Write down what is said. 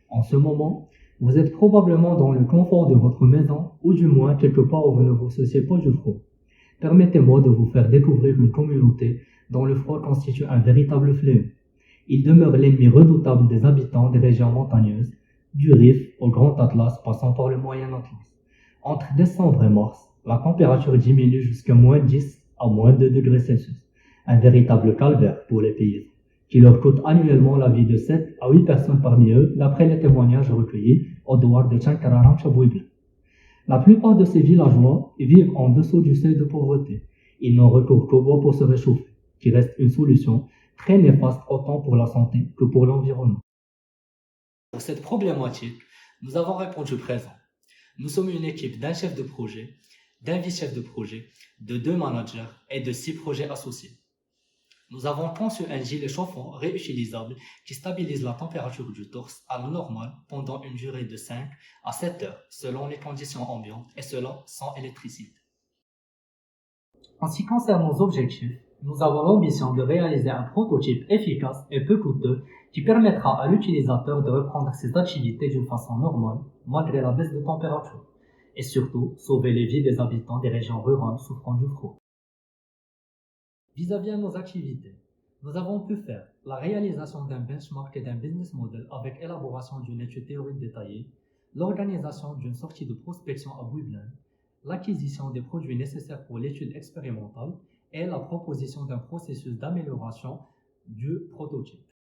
En ce moment, vous êtes probablement dans le confort de votre maison ou du moins quelque part où vous ne vous souciez pas du froid. Permettez-moi de vous faire découvrir une communauté dont le froid constitue un véritable fléau. Il demeure l'ennemi redoutable des habitants des régions montagneuses, du Rif au Grand Atlas passant par le Moyen Atlas. Entre décembre et mars, la température diminue jusqu'à moins 10 à moins 2 degrés Celsius, un véritable calvaire pour les paysans, qui leur coûte annuellement la vie de 7 à 8 personnes parmi eux, d'après les témoignages recueillis au douar de Tchankararam Chabouibla. La plupart de ces villageois vivent en dessous du seuil de pauvreté. Ils n'ont recours qu'au bois pour se réchauffer, qui reste une solution très néfaste autant pour la santé que pour l'environnement. Pour cette problématique, nous avons répondu présent. Nous sommes une équipe d'un chef de projet, d'un vice-chef de projet, de 2 managers et de 6 projets associés. Nous avons conçu un gilet chauffant réutilisable qui stabilise la température du torse à la normale pendant une durée de 5 à 7 heures selon les conditions ambiantes et cela sans électricité. En ce qui concerne nos objectifs, nous avons l'ambition de réaliser un prototype efficace et peu coûteux qui permettra à l'utilisateur de reprendre ses activités d'une façon normale malgré la baisse de température et surtout sauver les vies des habitants des régions rurales souffrant du froid. Vis-à-vis de nos activités, nous avons pu faire la réalisation d'un benchmark et d'un business model avec élaboration d'une étude théorique détaillée, l'organisation d'une sortie de prospection à Bouiblen, l'acquisition des produits nécessaires pour l'étude expérimentale et la proposition d'un processus d'amélioration du prototype.